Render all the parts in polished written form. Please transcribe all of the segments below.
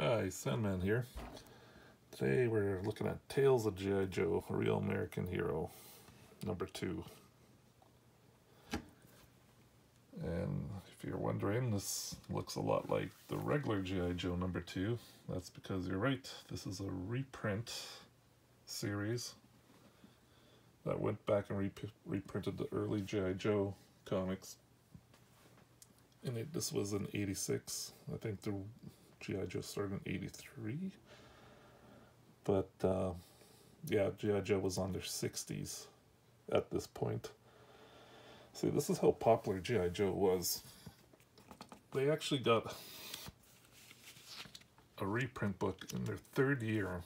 Hi, Sandman here. Today we're looking at Tales of G.I. Joe, a Real American Hero, number 2. And if you're wondering, this looks a lot like the regular G.I. Joe number 2. That's because you're right, this is a reprint series that went back and reprinted the early G.I. Joe comics. And this was in 86. I think the G.I. Joe started in 83. But yeah, G.I. Joe was on their 60s at this point. See, this is how popular G.I. Joe was. They actually got a reprint book in their 3rd year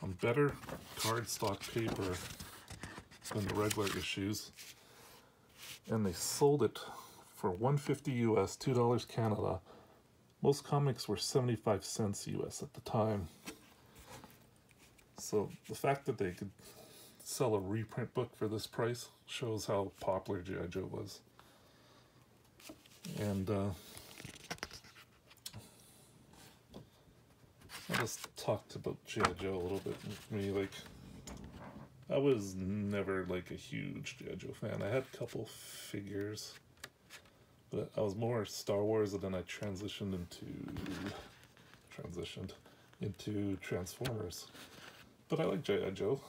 on better cardstock paper than the regular issues. And they sold it for $1.50 US, $2 Canada. Most comics were 75 cents US at the time. So the fact that they could sell a reprint book for this price shows how popular G.I. Joe was. And I just talked about G.I. Joe a little bit with me. Like, I was never like a huge G.I. Joe fan. I had a couple figures, but I was more Star Wars, and then I transitioned into Transformers. But I like G.I. Joe,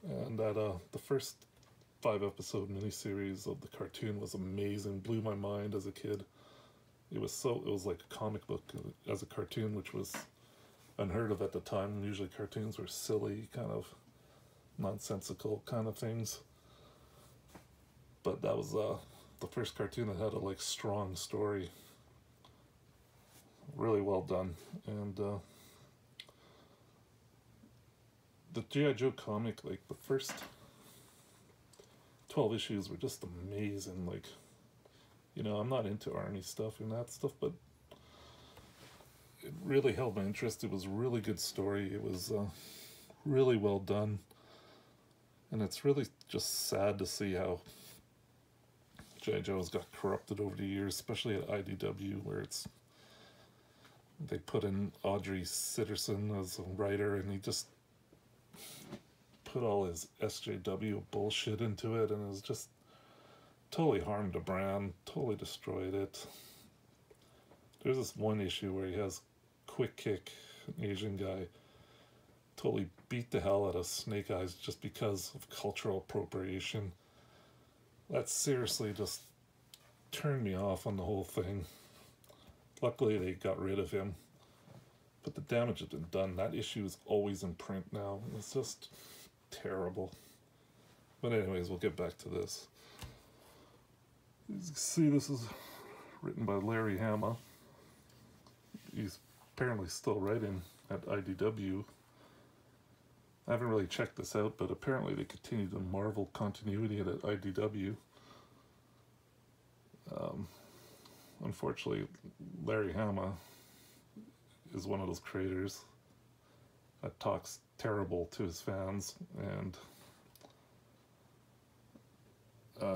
and that the first 5-episode miniseries of the cartoon was amazing. Blew my mind as a kid. It was like a comic book as a cartoon, which was unheard of at the time. Usually cartoons were silly, kind of nonsensical kind of things. But that was the first cartoon that had a like strong story. Really well done. And the G.I. Joe comic, like the first 12 issues were just amazing. Like, you know, I'm not into army stuff and that stuff, but it really held my interest. It was a really good story. It was really well done. And it's really just sad to see how G.I. Joe has got corrupted over the years, especially at IDW, where they put in Audrey Sitterson as a writer, and he just put all his SJW bullshit into it, and it was just totally harmed the brand, totally destroyed it. There's this one issue where he has Quick Kick, an Asian guy, totally beat the hell out of Snake Eyes just because of cultural appropriation. That seriously just turned me off on the whole thing. Luckily they got rid of him, but the damage has been done. That issue is always in print now. It's just terrible. But anyways, we'll get back to this. As you can see, this is written by Larry Hama. He's apparently still writing at IDW. I haven't really checked this out, but apparently they continue the Marvel continuity at IDW. Unfortunately, Larry Hama is one of those creators that talks terrible to his fans, and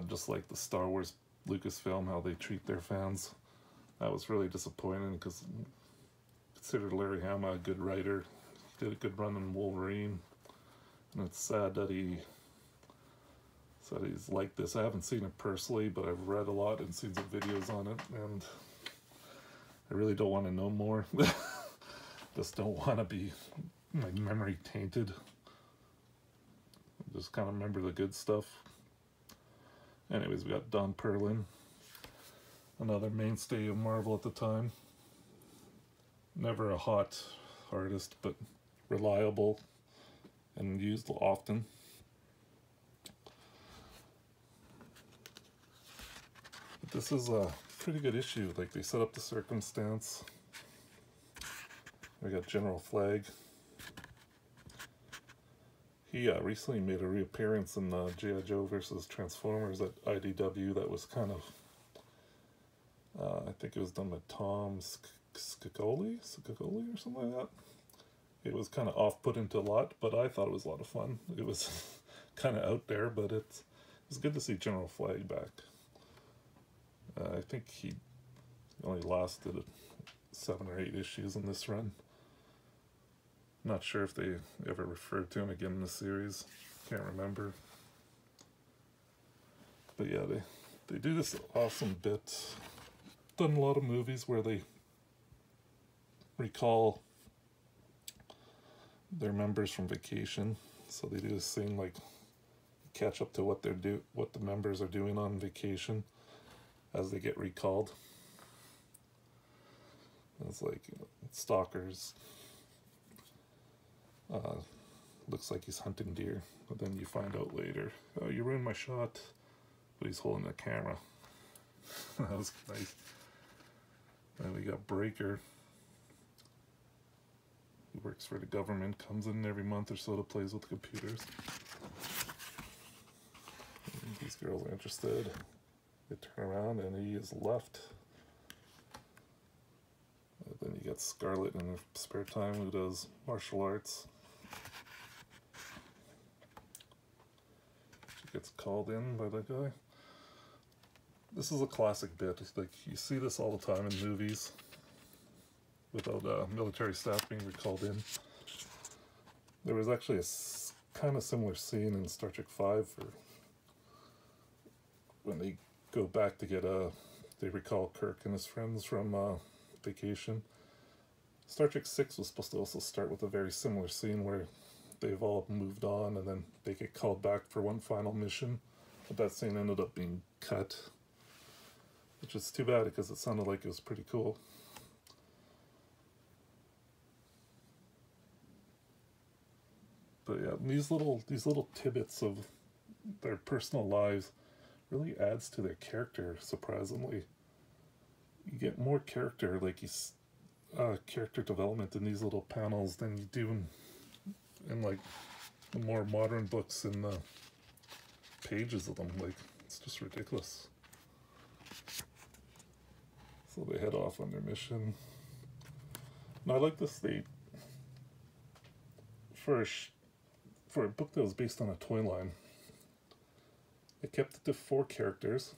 just like the Star Wars Lucasfilm, how they treat their fans. That was really disappointing, because I considered Larry Hama a good writer. Did a good run in Wolverine, and it's sad that he's like this. I haven't seen it personally, but I've read a lot and seen some videos on it, and I really don't want to know more. Just don't want to be my memory tainted. Just kind of remember the good stuff. Anyways, we got Don Perlin, another mainstay of Marvel at the time. Never a hot artist, but reliable and used often. But this is a pretty good issue. Like, they set up the circumstance. We got General Flag. He recently made a reappearance in G.I. Joe versus Transformers at IDW. That was kind of, I think it was done by Tom Scicoli or something like that. It was kind of off-putting to a lot, but I thought it was a lot of fun. It was kind of out there, but it was good to see General Flag back. I think he only lasted 7 or 8 issues in this run. Not sure if they ever referred to him again in the series. Can't remember. But yeah, they do this awesome bit. Done a lot of movies where they recall their members from vacation. So they do this thing like catch up to what the members are doing on vacation as they get recalled. And it's like, you know, stalkers. Looks like he's hunting deer, but then you find out later, oh, you ruined my shot, but he's holding the camera. That was nice. And we got Breaker, who works for the government, comes in every month or so to plays with computers. And these girls are interested. They turn around and he is left. And then you got Scarlet in her spare time who does martial arts. Gets called in by that guy. This is a classic bit. It's like you see this all the time in movies without military staff being recalled in. There was actually a kind of similar scene in Star Trek V for when they go back to get they recall Kirk and his friends from vacation. Star Trek VI was supposed to also start with a very similar scene where they've all moved on and then they get called back for one final mission. But that scene ended up being cut, which is too bad because it sounded like it was pretty cool. But yeah, these little tidbits of their personal lives really adds to their character, surprisingly. You get more character, like character development in these little panels than you do in like the more modern books in the pages of them. Like, it's just ridiculous. So they head off on their mission. And I like this. They for a book that was based on a toy line, they kept it to 4 characters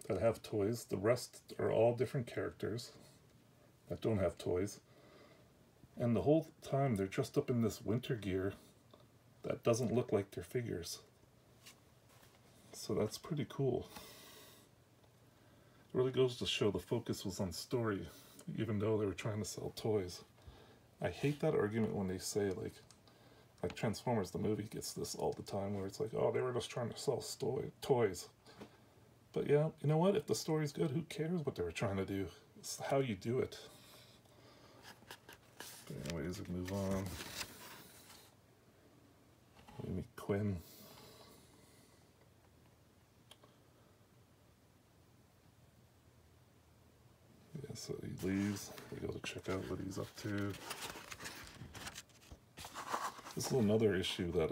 that have toys. The rest are all different characters that don't have toys. And the whole time they're dressed up in this winter gear that doesn't look like their figures. So that's pretty cool. It really goes to show the focus was on story, even though they were trying to sell toys. I hate that argument when they say like Transformers the movie gets this all the time where it's like, oh, they were just trying to sell toys. But yeah, you know what? If the story's good, who cares what they were trying to do? It's how you do it. But anyways, we move on. We meet Quinn. Yeah, so he leaves. We go to check out what he's up to. This is another issue that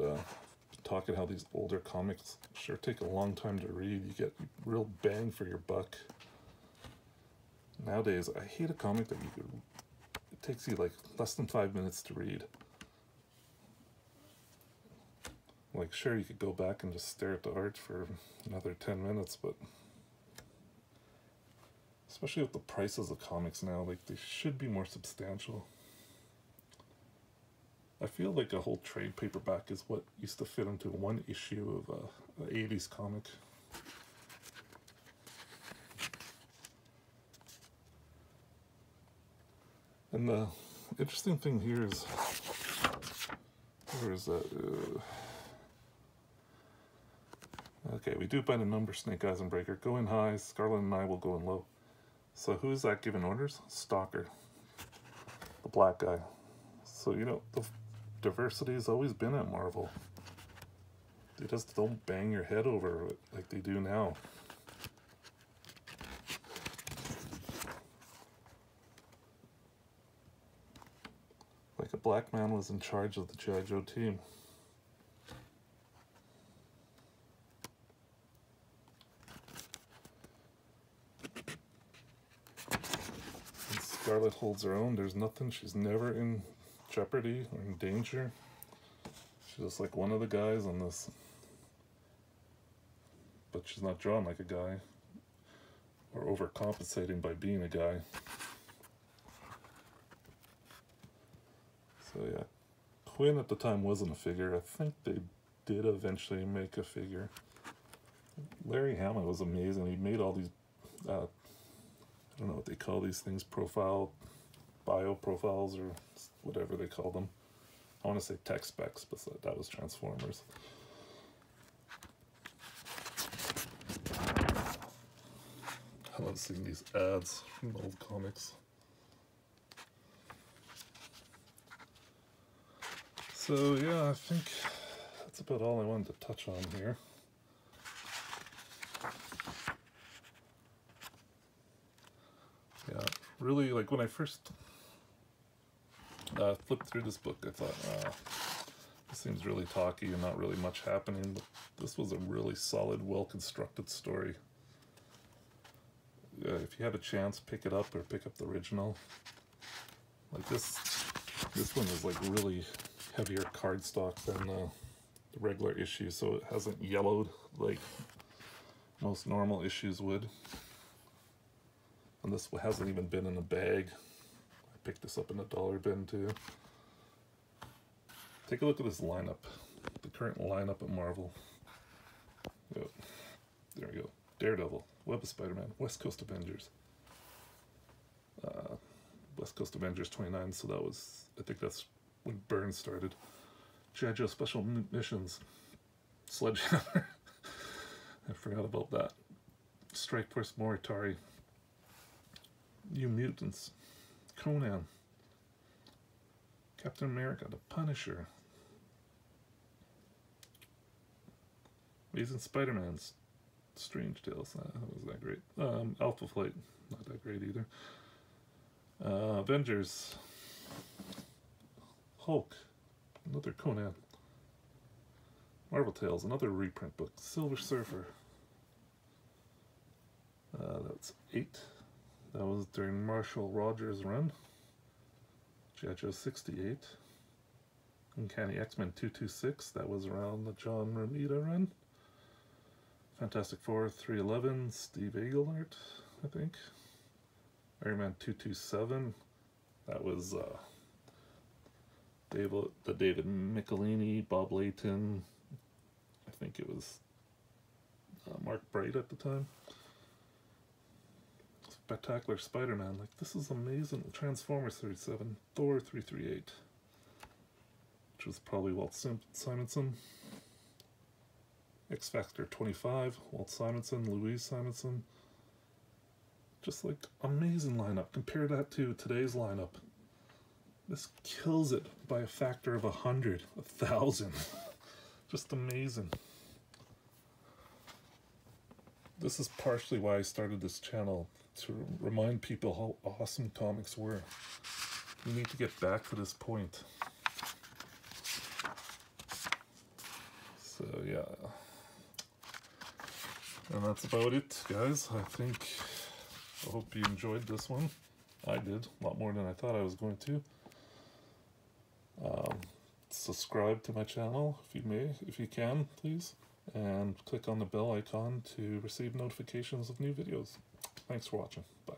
talking how these older comics sure take a long time to read. You get real bang for your buck. Nowadays, I hate a comic that it takes you like less than 5 minutes to read. Like, sure, you could go back and just stare at the art for another 10 minutes, but especially with the prices of comics now, like, they should be more substantial. I feel like a whole trade paperback is what used to fit into one issue of an 80s comic. And the interesting thing here is, where is that? Okay, we do by the number, Snake Eyes and Breaker. Go in high, Scarlet and I will go in low. So who is that giving orders? Stalker, the black guy. So, you know, the diversity has always been at Marvel. They just don't bang your head over it like they do now. Like a black man was in charge of the G.I. Joe team. And Scarlet holds her own. There's nothing. She's never in jeopardy or in danger. She's just like one of the guys on this. But she's not drawn like a guy or overcompensating by being a guy. So yeah, Quinn at the time wasn't a figure. I think they did eventually make a figure. Larry Hama was amazing. He made all these, I don't know what they call these things, bio profiles or whatever they call them. I want to say tech specs, but that was Transformers. I love seeing these ads from old comics. So yeah, I think that's about all I wanted to touch on here. Yeah, really, like when I first flipped through this book, I thought, this seems really talky and not really much happening, but this was a really solid, well-constructed story. If you have a chance, pick it up or pick up the original. Like this one is like really heavier cardstock than the regular issue, so it hasn't yellowed like most normal issues would. And this hasn't even been in a bag. I picked this up in a dollar bin too. Take a look at this lineup, the current lineup at Marvel. Yep. There we go. Daredevil, Web of Spider-Man, West Coast Avengers. West Coast Avengers 29, so that was, I think that's when Byrne started. GIJOE Special Missions, Sledgehammer. I forgot about that. Strike Force Moritari, New Mutants, Conan, Captain America, The Punisher, Amazing Spider-Man's, Strange Tales, that wasn't that great. Alpha Flight, not that great either. Avengers, Hulk, another Conan, Marvel Tales, another reprint book, Silver Surfer. That's 8. That was during Marshall Rogers' run. GIJOE 68. Uncanny X-Men 226, that was around the John Romita run. Fantastic Four 311, Steve Englehart, I think. Iron Man 227, that was the David Michelini, Bob Layton, I think it was Mark Bright at the time. Spectacular Spider-Man, like this is amazing. Transformers 37, Thor 338, which was probably Walt Simonson. X Factor 25, Walt Simonson, Louise Simonson. Just like amazing lineup. Compare that to today's lineup. This kills it by a factor of 100, 1,000. Just amazing. This is partially why I started this channel, to remind people how awesome comics were. We need to get back to this point. So yeah. And that's about it, guys. I hope you enjoyed this one. I did, a lot more than I thought I was going to. Subscribe to my channel if you can, please. And click on the bell icon to receive notifications of new videos. Thanks for watching. Bye.